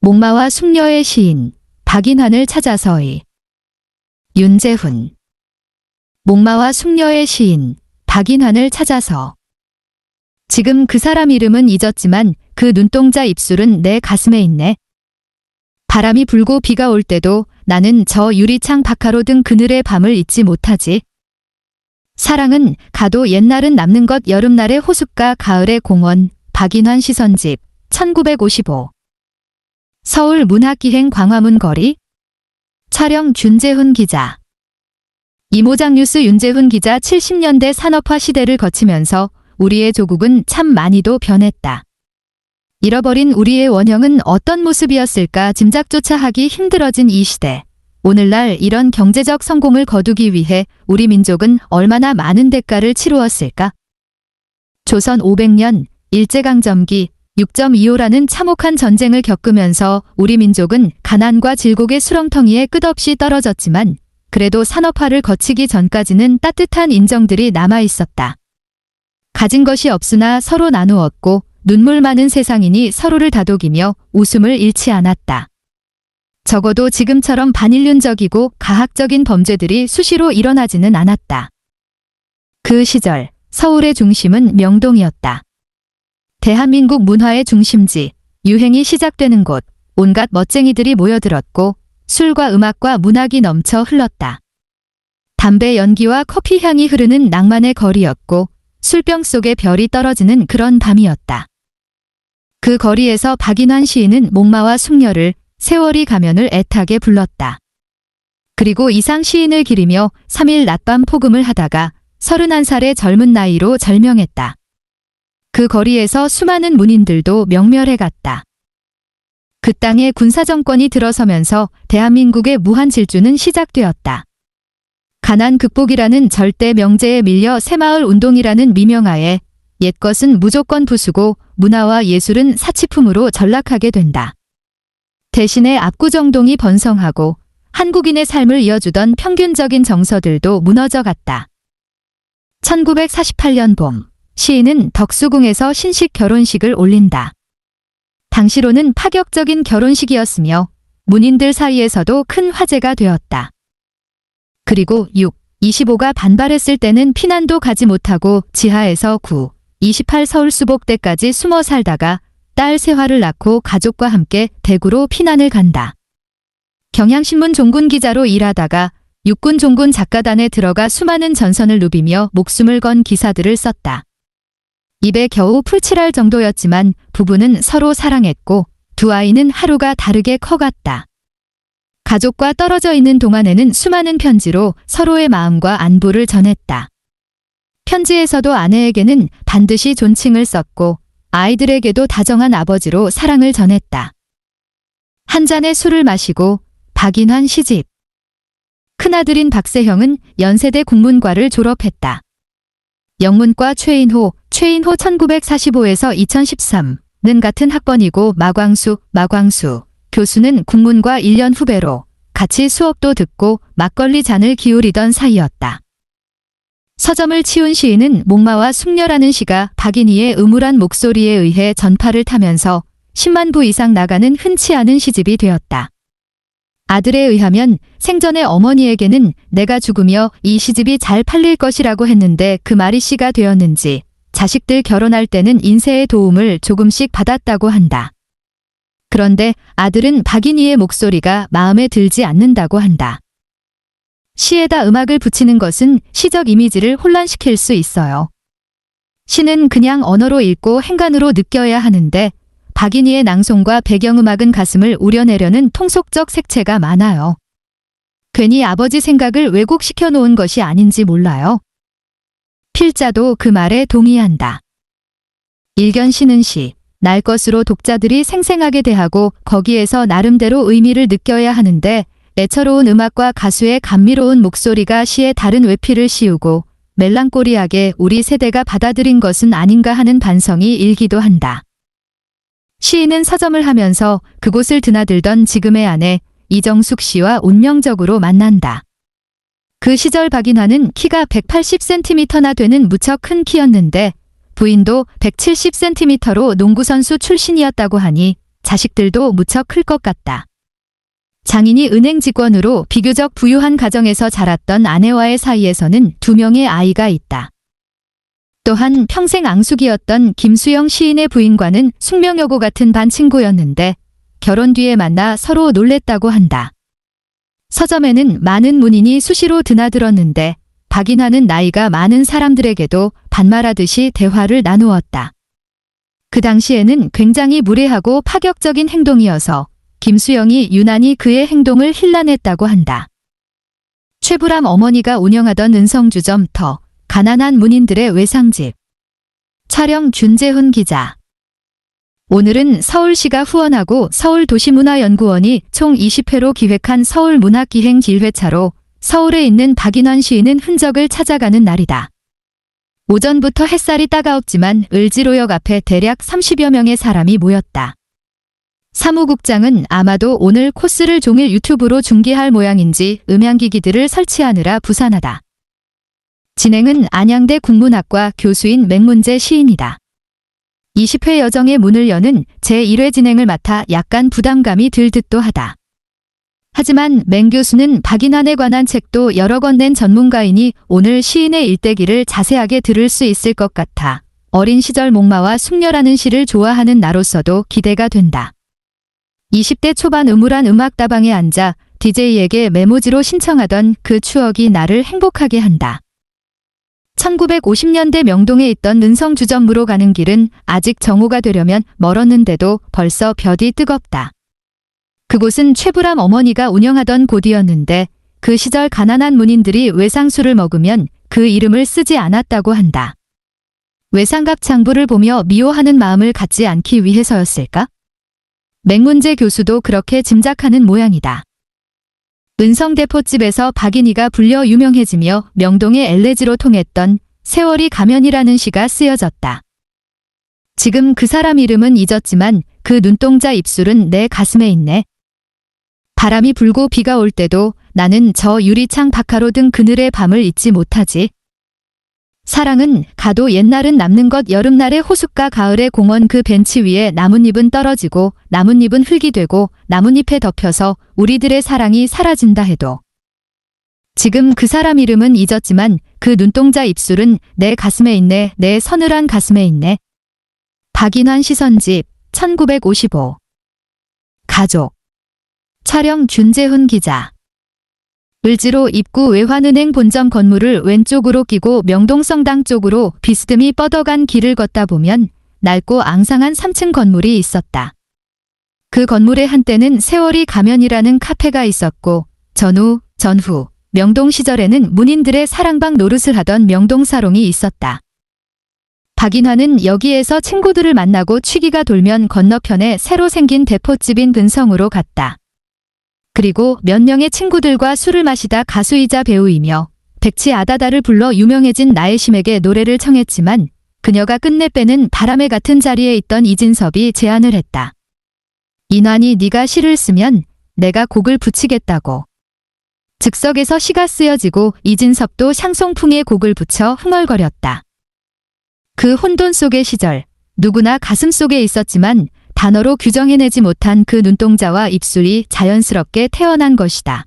목마와 숙녀의 시인 박인환을 찾아서의. 윤재훈. 목마와 숙녀의 시인 박인환을 찾아서. 지금 그 사람 이름은 잊었지만 그 눈동자 입술은 내 가슴에 있네. 바람이 불고 비가 올 때도 나는 저 유리창 박하로 등 그늘의 밤을 잊지 못하지. 사랑은 가도 옛날은 남는 것. 여름날의 호숫가 가을의 공원. 박인환 시선집 1955. 서울 문학기행 광화문 거리. 촬영 윤재훈 기자. 이모작 뉴스. 윤재훈 기자. 70년대 산업화 시대를 거치면서 우리의 조국은 참 많이도 변했다. 잃어버린 우리의 원형은 어떤 모습이었을까 짐작조차 하기 힘들어진 이 시대. 오늘날 이런 경제적 성공을 거두기 위해 우리 민족은 얼마나 많은 대가를 치루었을까? 조선 500년 일제강점기 6.25라는 참혹한 전쟁을 겪으면서 우리 민족은 가난과 질곡의 수렁텅이에 끝없이 떨어졌지만 그래도 산업화를 거치기 전까지는 따뜻한 인정들이 남아있었다. 가진 것이 없으나 서로 나누었고 눈물 많은 세상이니 서로를 다독이며 웃음을 잃지 않았다. 적어도 지금처럼 반인륜적이고 가학적인 범죄들이 수시로 일어나지는 않았다. 그 시절 서울의 중심은 명동이었다. 대한민국 문화의 중심지, 유행이 시작되는 곳, 온갖 멋쟁이들이 모여들었고 술과 음악과 문학이 넘쳐 흘렀다. 담배 연기와 커피 향이 흐르는 낭만의 거리였고 술병 속에 별이 떨어지는 그런 밤이었다. 그 거리에서 박인환 시인은 목마와 숙녀를 세월이 가면을 애타게 불렀다. 그리고 이상 시인을 기리며 3일 낮밤 포금을 하다가 31살의 젊은 나이로 절명했다. 그 거리에서 수많은 문인들도 명멸해갔다. 그 땅에 군사정권이 들어서면서 대한민국의 무한 질주는 시작되었다. 가난 극복이라는 절대 명제에 밀려 새마을 운동이라는 미명하에 옛것은 무조건 부수고 문화와 예술은 사치품으로 전락하게 된다. 대신에 압구정동이 번성하고 한국인의 삶을 이어주던 평균적인 정서들도 무너져갔다. 1948년 봄, 시인은 덕수궁에서 신식 결혼식을 올린다. 당시로는 파격적인 결혼식이었으며 문인들 사이에서도 큰 화제가 되었다. 그리고 25가 반발했을 때는 피난도 가지 못하고 지하에서 28 서울수복대까지 숨어 살다가 딸 세화를 낳고 가족과 함께 대구로 피난을 간다. 경향신문 종군 기자로 일하다가 육군 종군 작가단에 들어가 수많은 전선을 누비며 목숨을 건 기사들을 썼다. 입에 겨우 풀칠할 정도였지만 부부는 서로 사랑했고 두 아이는 하루가 다르게 커갔다. 가족과 떨어져 있는 동안에는 수많은 편지로 서로의 마음과 안부를 전했다. 편지에서도 아내에게는 반드시 존칭을 썼고 아이들에게도 다정한 아버지로 사랑을 전했다. 한 잔의 술을 마시고 박인환 시집. 큰아들인 박세형은 연세대 국문과를 졸업했다. 영문과 최인호 1945에서 2013는 같은 학번이고 마광수 교수는 국문과 1년 후배로 같이 수업도 듣고 막걸리 잔을 기울이던 사이였다. 서점을 치운 시인은 목마와 숙녀라는 시가 박인희의 음울한 목소리에 의해 전파를 타면서 10만 부 이상 나가는 흔치 않은 시집이 되었다. 아들에 의하면 생전에 어머니에게는 내가 죽으며 이 시집이 잘 팔릴 것이라고 했는데 그 말이 시가 되었는지 자식들 결혼할 때는 인세의 도움을 조금씩 받았다고 한다. 그런데 아들은 박인희의 목소리가 마음에 들지 않는다고 한다. 시에다 음악을 붙이는 것은 시적 이미지를 혼란시킬 수 있어요. 시는 그냥 언어로 읽고 행간으로 느껴야 하는데 박인희의 낭송과 배경음악은 가슴을 우려내려는 통속적 색채가 많아요. 괜히 아버지 생각을 왜곡시켜 놓은 것이 아닌지 몰라요. 필자도 그 말에 동의한다. 일견 시는 시, 날 것으로 독자들이 생생하게 대하고 거기에서 나름대로 의미를 느껴야 하는데 애처로운 음악과 가수의 감미로운 목소리가 시의 다른 외피를 씌우고 멜랑꼬리하게 우리 세대가 받아들인 것은 아닌가 하는 반성이 일기도 한다. 시인은 서점을 하면서 그곳을 드나들던 지금의 아내 이정숙 씨와 운명적으로 만난다. 그 시절 박인환은 키가 180cm나 되는 무척 큰 키였는데 부인도 170cm로 농구선수 출신이었다고 하니 자식들도 무척 클 것 같다. 장인이 은행 직원으로 비교적 부유한 가정에서 자랐던 아내와의 사이에서는 2명의 아이가 있다. 또한 평생 앙숙이었던 김수영 시인의 부인과는 숙명여고 같은 반 친구였는데 결혼 뒤에 만나 서로 놀랬다고 한다. 서점에는 많은 문인이 수시로 드나들었는데 박인환은 나이가 많은 사람들에게도 반말하듯이 대화를 나누었다. 그 당시에는 굉장히 무례하고 파격적인 행동이어서 김수영이 유난히 그의 행동을 힐난했다고 한다. 최불암 어머니가 운영하던 은성주점 터 가난한 문인들의 외상집. 촬영 준재훈 기자. 오늘은 서울시가 후원하고 서울도시문화연구원이 총 20회로 기획한 서울문학기행 길회차로 서울에 있는 박인환 시인의 흔적을 찾아가는 날이다. 오전부터 햇살이 따가웠지만 을지로역 앞에 대략 30여 명의 사람이 모였다. 사무국장은 아마도 오늘 코스를 종일 유튜브로 중계할 모양인지 음향기기들을 설치하느라 부산하다. 진행은 안양대 국문학과 교수인 맹문재 시인이다. 20회 여정의 문을 여는 제1회 진행을 맡아 약간 부담감이 들 듯도 하다. 하지만 맹 교수는 박인환에 관한 책도 여러 권 낸 전문가이니 오늘 시인의 일대기를 자세하게 들을 수 있을 것 같아 어린 시절 목마와 숙녀라는 시를 좋아하는 나로서도 기대가 된다. 20대 초반 음울한 음악다방에 앉아 DJ에게 메모지로 신청하던 그 추억이 나를 행복하게 한다. 1950년대 명동에 있던 은성주점으로 가는 길은 아직 정오가 되려면 멀었는데도 벌써 볕이 뜨겁다. 그곳은 최불암 어머니가 운영하던 곳이었는데 그 시절 가난한 문인들이 외상술을 먹으면 그 이름을 쓰지 않았다고 한다. 외상갑 창부를 보며 미워하는 마음을 갖지 않기 위해서였을까? 맹문재 교수도 그렇게 짐작하는 모양이다. 은성대포집에서 박인희가 불려 유명해지며 명동의 엘레지로 통했던 세월이 가면이라는 시가 쓰여졌다. 지금 그 사람 이름은 잊었지만 그 눈동자 입술은 내 가슴에 있네. 바람이 불고 비가 올 때도 나는 저 유리창 박하로 든 그늘의 밤을 잊지 못하지. 사랑은 가도 옛날은 남는 것 여름날의 호숫가 가을의 공원 그 벤치 위에 나뭇잎은 떨어지고 나뭇잎은 흙이 되고 나뭇잎에 덮여서 우리들의 사랑이 사라진다 해도. 지금 그 사람 이름은 잊었지만 그 눈동자 입술은 내 가슴에 있네. 내 서늘한 가슴에 있네. 박인환 시선집 1955. 가족. 촬영 준재훈 기자. 을지로 입구 외환은행 본점 건물을 왼쪽으로 끼고 명동성당 쪽으로 비스듬히 뻗어간 길을 걷다 보면 낡고 앙상한 3층 건물이 있었다. 그 건물에 한때는 세월이 가면이라는 카페가 있었고 전후, 명동 시절에는 문인들의 사랑방 노릇을 하던 명동사롱이 있었다. 박인환은 여기에서 친구들을 만나고 취기가 돌면 건너편에 새로 생긴 대포집인 근성으로 갔다. 그리고 몇 명의 친구들과 술을 마시다 가수이자 배우이며 백치 아다다를 불러 유명해진 나혜심에게 노래를 청했지만 그녀가 끝내 빼는 바람에 같은 자리에 있던 이진섭이 제안을 했다. 인환이 네가 시를 쓰면 내가 곡을 붙이겠다고. 즉석에서 시가 쓰여지고 이진섭도 샹송풍에 곡을 붙여 흥얼거렸다. 그 혼돈 속의 시절, 누구나 가슴 속에 있었지만 단어로 규정해내지 못한 그 눈동자와 입술이 자연스럽게 태어난 것이다.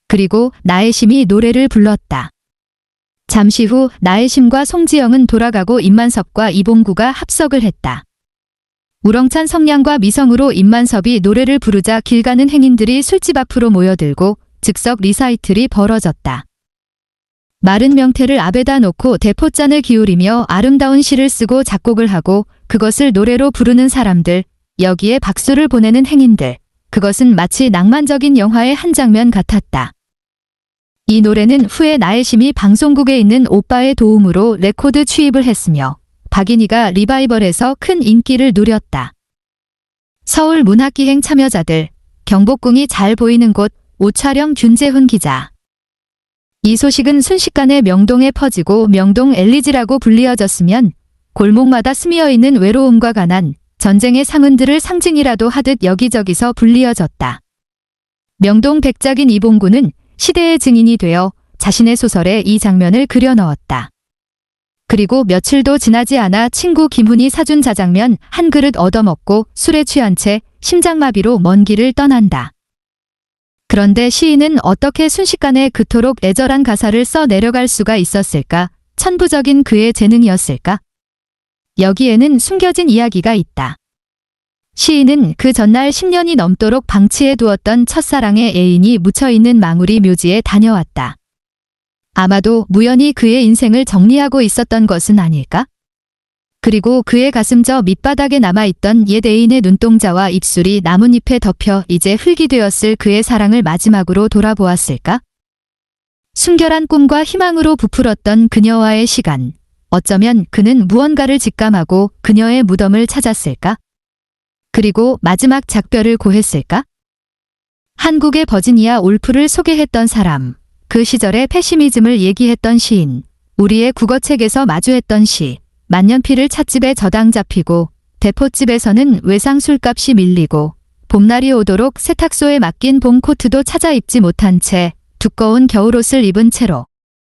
그리고 나혜심이 노래를 불렀다. 잠시 후 나혜심과 송지영은 돌아가고 임만섭과 이봉구가 합석을 했다. 우렁찬 성량과 미성으로 임만섭이 노래를 부르자 길 가는 행인들이 술집 앞으로 모여들고 즉석 리사이틀이 벌어졌다. 마른 명태를 앞에다 놓고 대포잔을 기울이며 아름다운 시를 쓰고 작곡을 하고 그것을 노래로 부르는 사람들, 여기에 박수를 보내는 행인들, 그것은 마치 낭만적인 영화의 한 장면 같았다. 이 노래는 후에 나혜심이 방송국에 있는 오빠의 도움으로 레코드 취입을 했으며 박인희가 리바이벌에서 큰 인기를 누렸다. 서울 문학기행 참여자들, 경복궁이 잘 보이는 곳, 옷촬영 준재훈 기자. 이 소식은 순식간에 명동에 퍼지고 명동 엘리지라고 불리어졌으면 골목마다 스미어있는 외로움과 가난, 전쟁의 상흔들을 상징이라도 하듯 여기저기서 불리어졌다. 명동 백작인 이봉구는 시대의 증인이 되어 자신의 소설에 이 장면을 그려 넣었다. 그리고 며칠도 지나지 않아 친구 김훈이 사준 자장면 한 그릇 얻어먹고 술에 취한 채 심장마비로 먼 길을 떠난다. 그런데 시인은 어떻게 순식간에 그토록 애절한 가사를 써 내려갈 수가 있었을까? 천부적인 그의 재능이었을까? 여기에는 숨겨진 이야기가 있다. 시인은 그 전날 10년이 넘도록 방치해 두었던 첫사랑의 애인이 묻혀있는 망우리 묘지에 다녀왔다. 아마도 무연히 그의 인생을 정리하고 있었던 것은 아닐까? 그리고 그의 가슴 저 밑바닥에 남아있던 옛 애인의 눈동자와 입술이 나뭇잎에 덮여 이제 흙이 되었을 그의 사랑을 마지막으로 돌아보았을까? 순결한 꿈과 희망으로 부풀었던 그녀와의 시간. 어쩌면 그는 무언가를 직감하고 그녀의 무덤을 찾았을까? 그리고 마지막 작별을 고했을까? 한국의 버지니아 울프를 소개했던 사람, 그 시절의 패시미즘을 얘기했던 시인, 우리의 국어책에서 마주했던 시, 만년필을 찻집에 저당 잡히고 대포집에서는 외상 술값이 밀리고 봄날이 오도록 세탁소에 맡긴 봄 코트도 찾아 입지 못한 채 두꺼운 겨울옷을 입은 채로